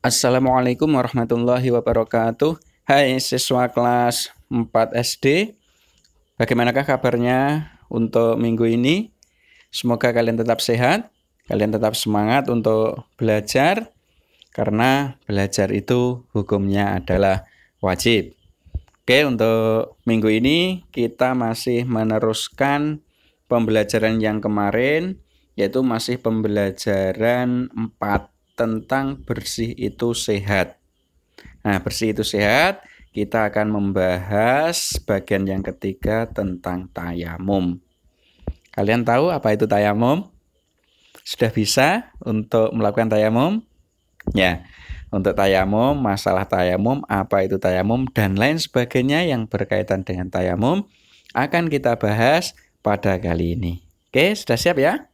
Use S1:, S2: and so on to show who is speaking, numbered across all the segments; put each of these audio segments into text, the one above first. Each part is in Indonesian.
S1: Assalamualaikum warahmatullahi wabarakatuh. Hai siswa kelas 4 SD. Bagaimanakah kabarnya untuk minggu ini? Semoga kalian tetap sehat, kalian tetap semangat untuk belajar, karena belajar itu hukumnya adalah wajib. Oke, untuk minggu ini kita masih meneruskan pembelajaran yang kemarin, yaitu masih pembelajaran 4 tentang bersih itu sehat. Nah, bersih itu sehat, kita akan membahas bagian yang ketiga tentang tayamum. Kalian tahu apa itu tayamum? Sudah bisa untuk melakukan tayamum? Ya, untuk tayamum, masalah tayamum, apa itu tayamum, dan lain sebagainya yang berkaitan dengan tayamum akan kita bahas pada kali ini. Oke, sudah siap ya?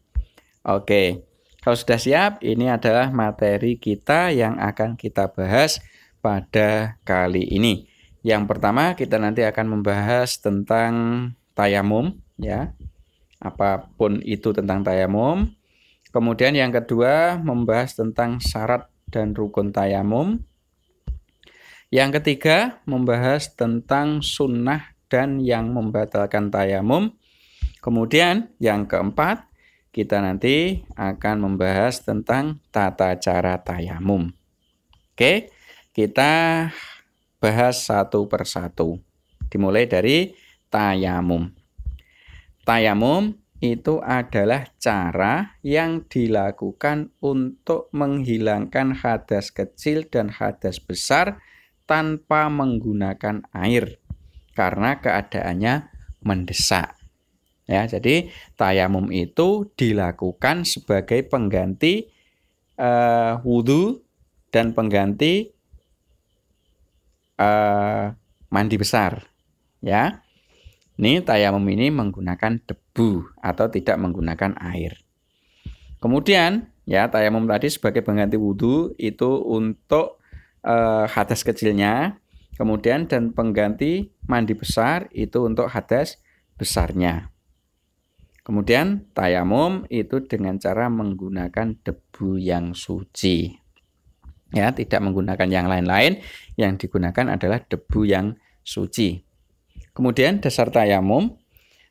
S1: Oke. Kalau sudah siap, ini adalah materi kita yang akan kita bahas pada kali ini. Yang pertama, kita nanti akan membahas tentang tayamum, ya. Apapun itu tentang tayamum. Kemudian yang kedua, membahas tentang syarat dan rukun tayamum. Yang ketiga, membahas tentang sunnah dan yang membatalkan tayamum. Kemudian yang keempat, kita nanti akan membahas tentang tata cara tayamum. Oke, kita bahas satu persatu. Dimulai dari tayamum. Tayamum itu adalah cara yang dilakukan untuk menghilangkan hadas kecil dan hadas besar tanpa menggunakan air, karena keadaannya mendesak. Ya, jadi tayamum itu dilakukan sebagai pengganti wudhu dan pengganti mandi besar. Ya, ini tayamum ini menggunakan debu atau tidak menggunakan air. Kemudian, ya tayamum tadi sebagai pengganti wudhu itu untuk hadas kecilnya. Kemudian dan pengganti mandi besar itu untuk hadas besarnya. Kemudian tayamum itu dengan cara menggunakan debu yang suci. Ya, tidak menggunakan yang lain-lain, yang digunakan adalah debu yang suci. Kemudian dasar tayamum.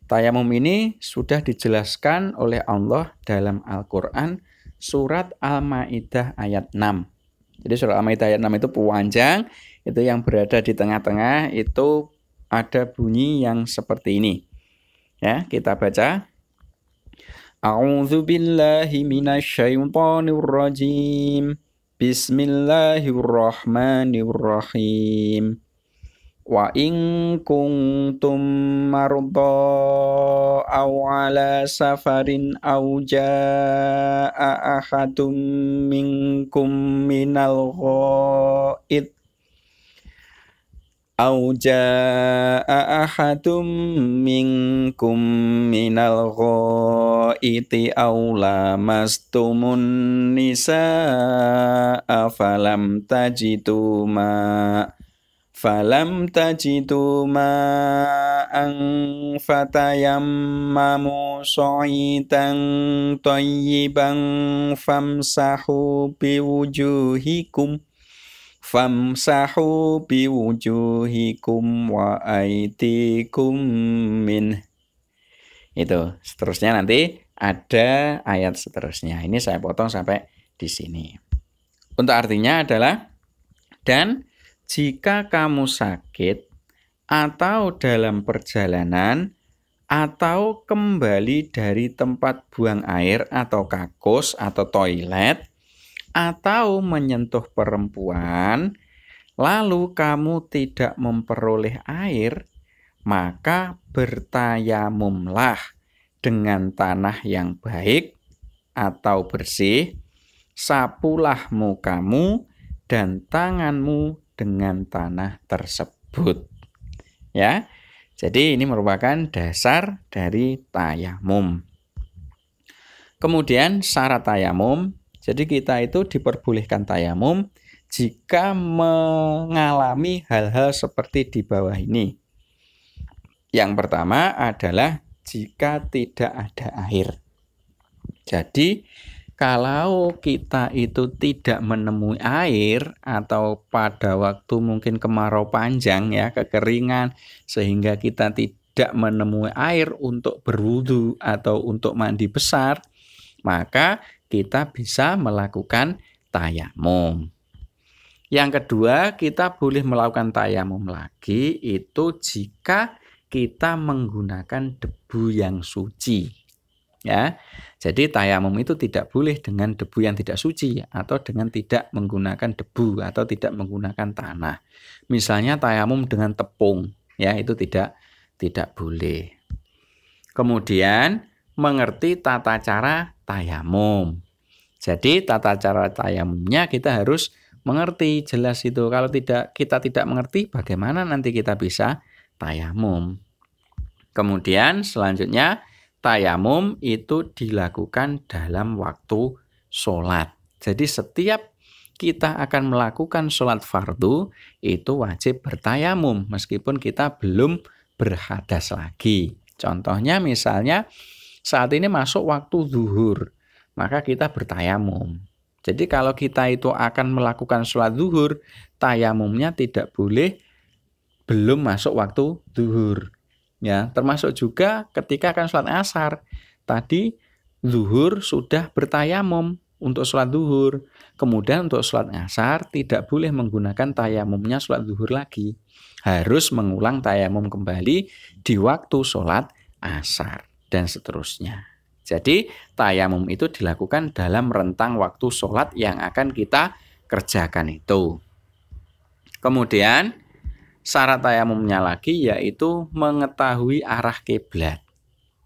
S1: Tayamum ini sudah dijelaskan oleh Allah dalam Al-Qur'an surat Al-Maidah ayat 6. Jadi surat Al-Maidah ayat 6 itu panjang, itu yang berada di tengah-tengah itu ada bunyi yang seperti ini. Ya, kita baca. A'udzu billahi minasyaitonir rajim. Bismillahirrahmanirrahim. Wa in kuntum marda aw ala safarin aw jaa ahadum minkum minal ghaid Au jaa ahadum minkum minal ghaiti aw lamastumun nisaa falam tajidu ma'an fatayammamu sa'idan thayyiban famsahu biwujuhikum wa aidikum min. Itu seterusnya nanti ada ayat seterusnya. Ini saya potong sampai di sini. Untuk artinya adalah, dan jika kamu sakit atau dalam perjalanan atau kembali dari tempat buang air atau kakus atau toilet atau menyentuh perempuan, lalu kamu tidak memperoleh air, maka bertayamumlah dengan tanah yang baik atau bersih, sapulah mukamu dan tanganmu dengan tanah tersebut. Ya, jadi ini merupakan dasar dari tayamum. Kemudian syarat tayamum. Jadi kita itu diperbolehkan tayamum jika mengalami hal-hal seperti di bawah ini. Yang pertama adalah jika tidak ada air. Jadi Kalau kita itu tidak menemui air atau pada waktu mungkin kemarau panjang ya, kekeringan, sehingga kita tidak menemui air untuk berwudu atau untuk mandi besar, maka kita bisa melakukan tayamum. Yang kedua, kita boleh melakukan tayamum lagi itu jika kita menggunakan debu yang suci. Ya. Jadi tayamum itu tidak boleh dengan debu yang tidak suci atau dengan tidak menggunakan debu atau tidak menggunakan tanah. Misalnya tayamum dengan tepung, ya itu tidak boleh. Kemudian mengerti tata cara tayamum. Jadi tata cara tayamumnya kita harus mengerti jelas itu. Kalau kita tidak mengerti, bagaimana nanti kita bisa tayamum. Kemudian selanjutnya tayamum itu dilakukan dalam waktu sholat. Jadi setiap kita akan melakukan sholat fardu itu wajib bertayamum meskipun kita belum berhadas lagi. Contohnya misalnya saat ini masuk waktu zuhur, maka kita bertayamum. Jadi kalau kita itu akan melakukan sholat zuhur, tayamumnya tidak boleh belum masuk waktu zuhur. Ya, termasuk juga ketika akan sholat asar. Tadi zuhur sudah bertayamum untuk sholat zuhur. Kemudian untuk sholat asar tidak boleh menggunakan tayamumnya sholat zuhur lagi. Harus mengulang tayamum kembali di waktu sholat asar dan seterusnya. Jadi tayamum itu dilakukan dalam rentang waktu sholat yang akan kita kerjakan itu. Kemudian syarat tayamumnya lagi yaitu mengetahui arah kiblat.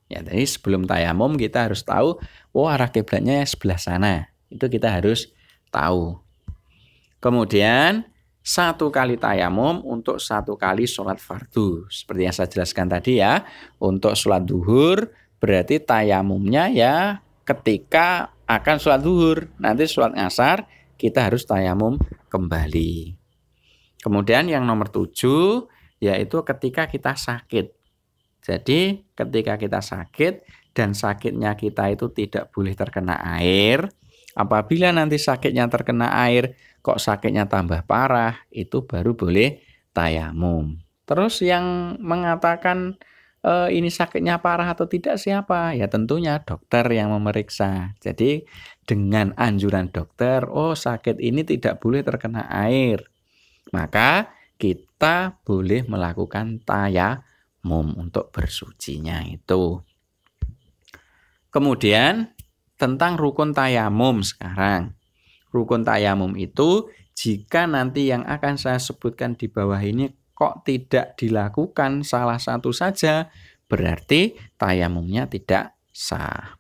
S1: Ya, jadi sebelum tayamum kita harus tahu, arah kiblatnya sebelah sana. Itu kita harus tahu. Kemudian 1 kali tayamum untuk 1 kali sholat fardu. Seperti yang saya jelaskan tadi ya, untuk sholat zuhur berarti tayamumnya ya ketika akan sholat zuhur. Nanti sholat asar kita harus tayamum kembali. Kemudian yang nomor 7 yaitu ketika kita sakit. Jadi ketika kita sakit dan sakitnya kita itu tidak boleh terkena air. Apabila nanti sakitnya terkena air, kok sakitnya tambah parah, itu baru boleh tayamum. Terus yang mengatakan ini sakitnya parah atau tidak siapa? Ya tentunya dokter yang memeriksa. Jadi dengan anjuran dokter, sakit ini tidak boleh terkena air. Maka kita boleh melakukan tayamum untuk bersucinya itu. Kemudian tentang rukun tayamum sekarang. Rukun tayamum itu jika nanti yang akan saya sebutkan di bawah ini kok tidak dilakukan salah satu saja, berarti tayamumnya tidak sah.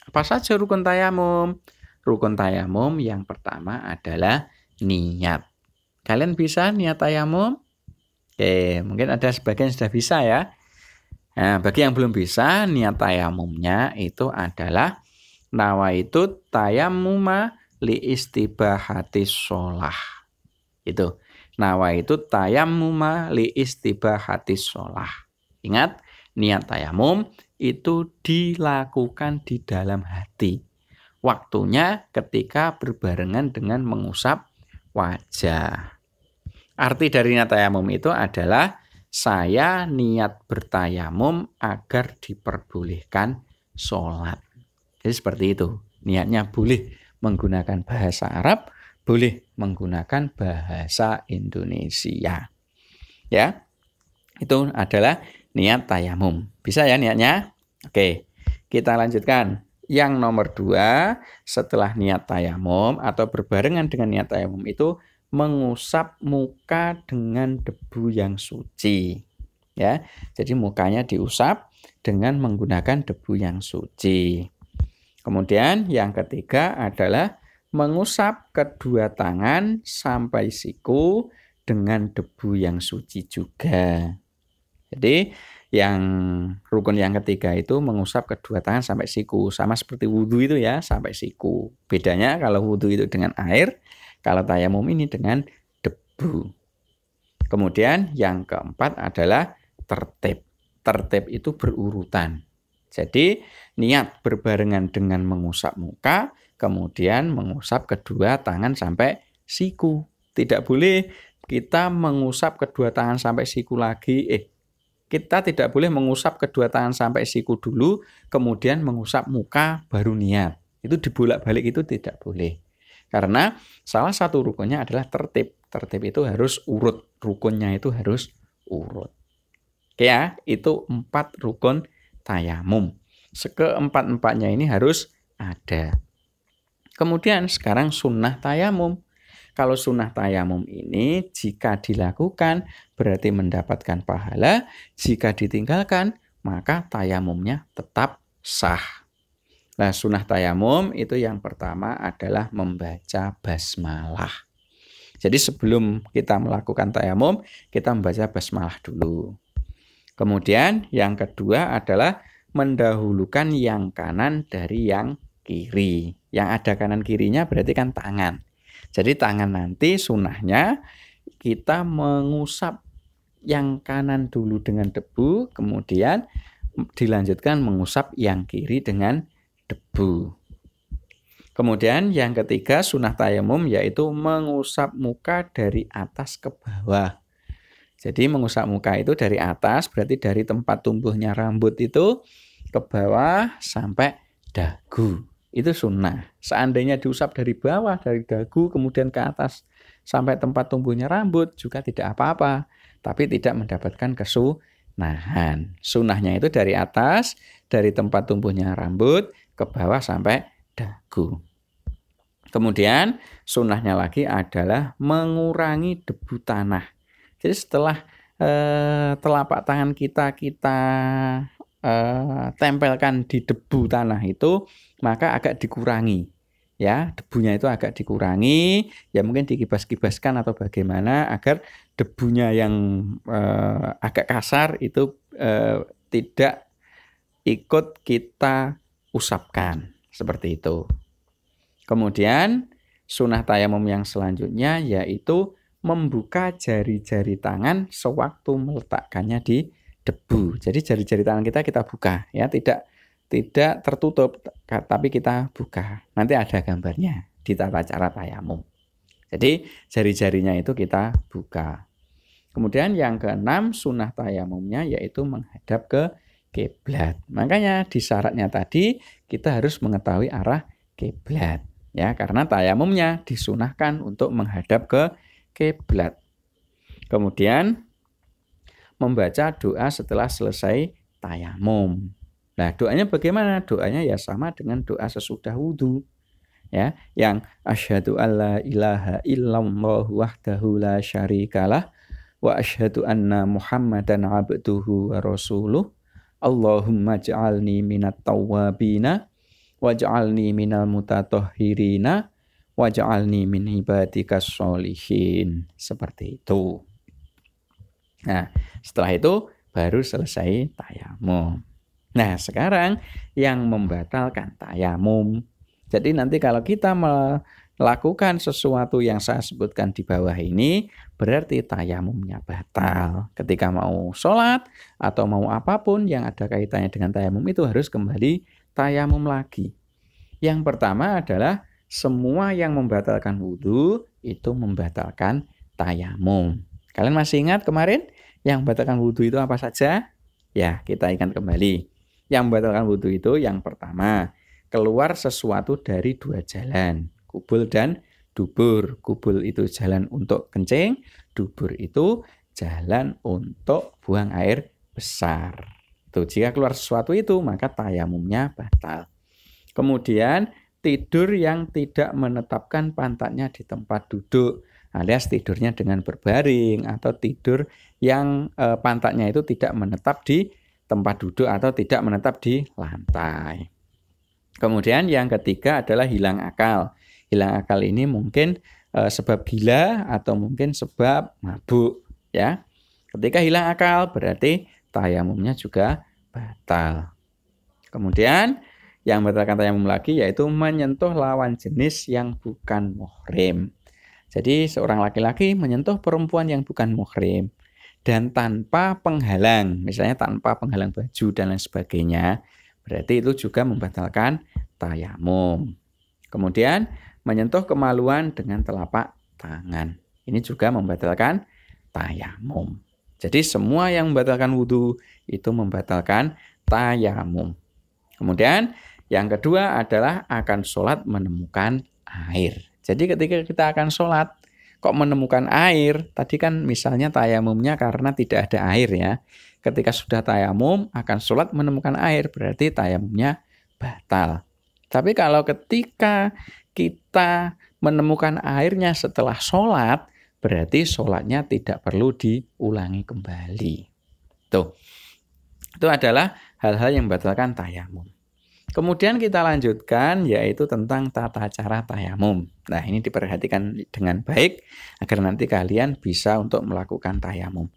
S1: Apa saja rukun tayamum? Rukun tayamum yang pertama adalah niat. Kalian bisa niat tayamum? Oke, mungkin ada sebagian sudah bisa ya. Nah, bagi yang belum bisa, niat tayamumnya itu adalah nawaitu tayammuma li istibahatis sholah. Itu. Nawaitu tayammuma li istibahatis sholah. Ingat, niat tayamum itu dilakukan di dalam hati. Waktunya ketika berbarengan dengan mengusap wajah. Arti dari niat tayamum itu adalah saya niat bertayamum agar diperbolehkan sholat. Jadi seperti itu. Niatnya boleh menggunakan bahasa Arab, boleh menggunakan bahasa Indonesia. Ya, itu adalah niat tayamum. Bisa ya niatnya? Oke, kita lanjutkan. Yang nomor 2, setelah niat tayamum atau berbarengan dengan niat tayamum itu mengusap muka dengan debu yang suci. Ya, jadi mukanya diusap dengan menggunakan debu yang suci. Kemudian yang ketiga adalah mengusap kedua tangan sampai siku dengan debu yang suci juga. Jadi yang rukun yang ketiga itu mengusap kedua tangan sampai siku. Sama seperti wudhu itu ya, sampai siku. Bedanya kalau wudhu itu dengan air, kalau tayamum ini dengan debu. Kemudian yang keempat adalah tertib. Tertib itu berurutan. Jadi niat berbarengan dengan mengusap muka, kemudian mengusap kedua tangan sampai siku. Tidak boleh kita mengusap kedua tangan sampai siku lagi. Kita tidak boleh mengusap kedua tangan sampai siku dulu, kemudian mengusap muka baru niat. Itu dibolak-balik itu tidak boleh. Karena salah satu rukunnya adalah tertib. Tertib itu harus urut. Rukunnya itu harus urut. Oke ya, itu 4 rukun tayamum. Keempat-empatnya ini harus ada. Kemudian sekarang sunnah tayamum. Kalau sunnah tayamum ini jika dilakukan berarti mendapatkan pahala. Jika ditinggalkan maka tayamumnya tetap sah. Nah, sunnah tayamum itu yang pertama adalah membaca basmalah. Jadi sebelum kita melakukan tayamum, kita membaca basmalah dulu. Kemudian yang kedua adalah mendahulukan yang kanan dari yang kiri. Yang ada kanan kirinya berarti kan tangan. Jadi tangan nanti sunnahnya kita mengusap yang kanan dulu dengan debu, kemudian dilanjutkan mengusap yang kiri dengan debu. Kemudian yang ketiga sunnah tayamum yaitu mengusap muka dari atas ke bawah. Jadi mengusap muka itu dari atas berarti dari tempat tumbuhnya rambut itu ke bawah sampai dagu. Itu sunnah. Seandainya diusap dari bawah, dari dagu kemudian ke atas sampai tempat tumbuhnya rambut juga tidak apa-apa. Tapi tidak mendapatkan kesunahan. Sunnahnya itu dari atas, dari tempat tumbuhnya rambut ke bawah sampai dagu. Kemudian sunnahnya lagi adalah mengurangi debu tanah. Jadi setelah telapak tangan kita tempelkan di debu tanah itu, maka agak dikurangi. Ya, debunya itu agak dikurangi, ya mungkin dikibas-kibaskan atau bagaimana agar debunya yang agak kasar itu tidak ikut kita usapkan. Seperti itu. Kemudian sunnah tayamum yang selanjutnya yaitu membuka jari-jari tangan sewaktu meletakkannya di debu. Jadi jari-jari tangan kita buka ya, tidak tertutup tapi kita buka. Nanti ada gambarnya di tata cara tayamum. Jadi jari-jarinya itu kita buka. Kemudian yang keenam sunnah tayamumnya yaitu menghadap ke kiblat. Makanya di syaratnya tadi kita harus mengetahui arah kiblat ya, karena tayamumnya disunahkan untuk menghadap ke kiblat. Kemudian membaca doa setelah selesai tayamum. Nah, doanya bagaimana? Doanya ya sama dengan doa sesudah wudhu. Ya, yang asyhadu alla ilaha illallah wahdahu la syarikalah wa asyhadu anna Muhammadan abduhu wa rasuluh. Allahumma ja'alni minat tawwabina waj'alni minal mutatahhirina waj'alni min ibadikas sholihin. Seperti itu. Nah, setelah itu baru selesai tayamum. Nah, sekarang yang membatalkan tayamum. Jadi nanti kalau kita melakukan sesuatu yang saya sebutkan di bawah ini, berarti tayamumnya batal. Ketika mau sholat atau mau apapun yang ada kaitannya dengan tayamum itu harus kembali tayamum lagi. Yang pertama adalah semua yang membatalkan wudhu itu membatalkan tayamum. Kalian masih ingat kemarin yang membatalkan wudhu itu apa saja? Ya, kita ingat kembali. Yang membatalkan wudhu itu yang pertama, keluar sesuatu dari 2 jalan, kubul dan dubur. Kubul itu jalan untuk kencing, dubur itu jalan untuk buang air besar. Tuh, jika keluar sesuatu itu, maka tayamumnya batal. Kemudian, tidur yang tidak menetapkan pantatnya di tempat duduk, alias tidurnya dengan berbaring, atau tidur yang pantatnya itu tidak menetap di tempat duduk atau tidak menetap di lantai. Kemudian yang ketiga adalah hilang akal. Hilang akal ini mungkin sebab gila atau mungkin sebab mabuk. Ya, ketika hilang akal berarti tayamumnya juga batal. Kemudian yang membatalkan tayamum lagi yaitu menyentuh lawan jenis yang bukan muhrim. Jadi seorang laki-laki menyentuh perempuan yang bukan muhrim dan tanpa penghalang, misalnya tanpa penghalang baju dan lain sebagainya, berarti itu juga membatalkan tayamum. Kemudian menyentuh kemaluan dengan telapak tangan. Ini juga membatalkan tayamum. Jadi semua yang membatalkan wudhu itu membatalkan tayamum. Kemudian yang kedua adalah akan sholat menemukan air. Jadi ketika kita akan sholat, kok menemukan air? Tadi kan misalnya tayamumnya karena tidak ada air ya. Ketika sudah tayamum akan sholat menemukan air, berarti tayamumnya batal. Tapi kalau ketika kita menemukan airnya setelah sholat, berarti sholatnya tidak perlu diulangi kembali. Tuh, itu adalah hal-hal yang membatalkan tayamum. Kemudian kita lanjutkan yaitu tentang tata cara tayamum. Nah, ini diperhatikan dengan baik agar nanti kalian bisa untuk melakukan tayamum.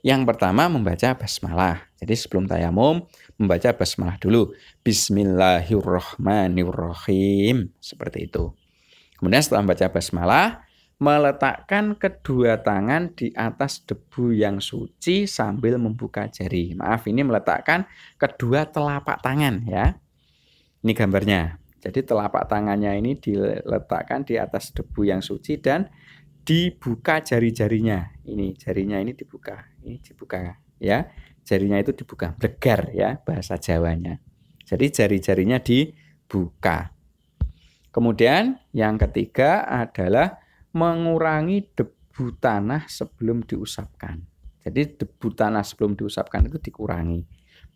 S1: Yang pertama membaca basmalah. Jadi sebelum tayamum membaca basmalah dulu. Bismillahirrahmanirrahim. Seperti itu. Kemudian setelah membaca basmalah, meletakkan kedua tangan di atas debu yang suci sambil membuka jari. Maaf, ini meletakkan kedua telapak tangan ya. Ini gambarnya. Jadi telapak tangannya ini diletakkan di atas debu yang suci dan dibuka jari-jarinya. Ini jarinya ini dibuka. Ini dibuka ya. Jarinya itu dibuka, blegar ya bahasa Jawanya. Jadi jari-jarinya dibuka. Kemudian yang ketiga adalah mengurangi debu tanah sebelum diusapkan. Jadi debu tanah sebelum diusapkan itu dikurangi.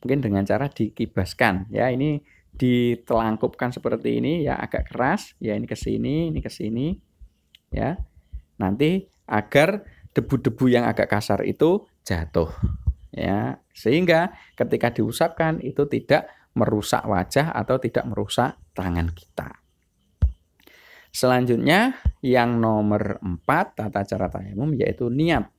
S1: Mungkin dengan cara dikibaskan ya. Ini ditelangkupkan seperti ini ya, agak keras ya, ini ke sini ya. Nanti agar debu-debu yang agak kasar itu jatuh ya, sehingga ketika diusapkan itu tidak merusak wajah atau tidak merusak tangan kita. Selanjutnya yang nomor 4 tata cara tayamum yaitu niat.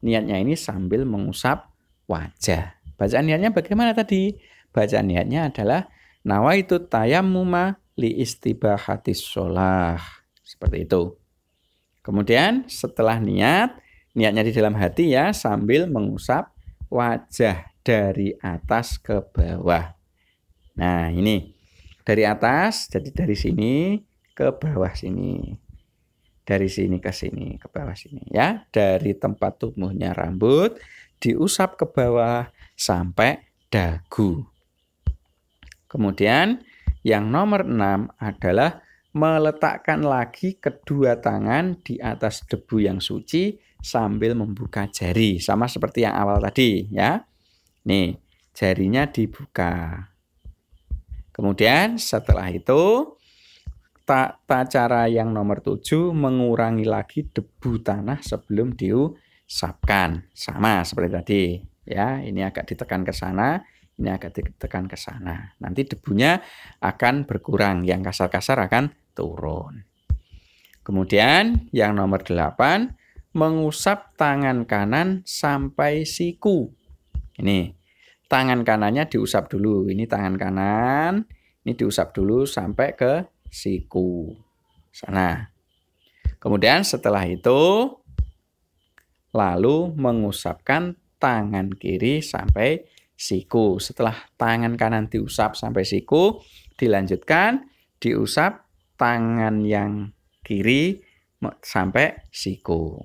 S1: Niatnya ini sambil mengusap wajah. Bacaan niatnya bagaimana tadi? Bacaan niatnya adalah nawaitu tayammuma li istibahatis sholah. Seperti itu. Kemudian setelah niatnya di dalam hati ya, sambil mengusap wajah dari atas ke bawah. Nah ini dari atas, jadi dari sini ke bawah sini. Dari sini ke sini, ke bawah sini ya. Dari tempat tumbuhnya rambut diusap ke bawah sampai dagu. Kemudian yang nomor 6 adalah meletakkan lagi kedua tangan di atas debu yang suci sambil membuka jari. Sama seperti yang awal tadi ya. Nih, jarinya dibuka. Kemudian setelah itu tata cara yang nomor 7 mengurangi lagi debu tanah sebelum diusapkan. Sama seperti tadi ya. Ini agak ditekan ke sana. Ini agak ditekan ke sana. Nanti debunya akan berkurang. Yang kasar-kasar akan turun. Kemudian yang nomor 8, mengusap tangan kanan sampai siku. Ini tangan kanannya diusap dulu. Ini tangan kanan. Ini diusap dulu sampai ke siku. Sana. Kemudian setelah itu lalu mengusapkan tangan kiri sampai siku. Setelah tangan kanan diusap sampai siku, dilanjutkan diusap tangan yang kiri sampai siku.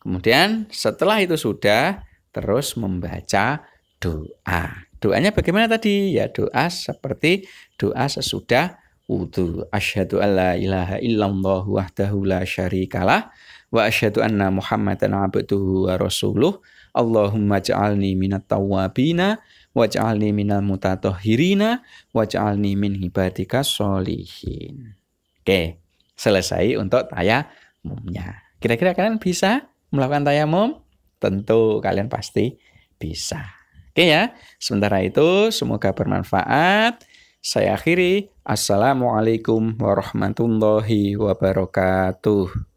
S1: Kemudian setelah itu sudah, terus membaca doa. Doanya bagaimana tadi? Ya doa seperti doa sesudah wudu. Asyhadu alla ilaha illallah wahdahu la syarikalah wa asyhadu anna Muhammadan abduhu wa rasuluh. Allahumma ja'alni minat tawwabina waj'alni minal mutatahhirina waj'alni min ibadika sholihin. Oke, selesai untuk tayamumnya. Kira-kira kalian bisa melakukan tayamum? Tentu kalian pasti bisa. Oke ya, sementara itu semoga bermanfaat. Saya akhiri. Assalamualaikum warahmatullahi wabarakatuh.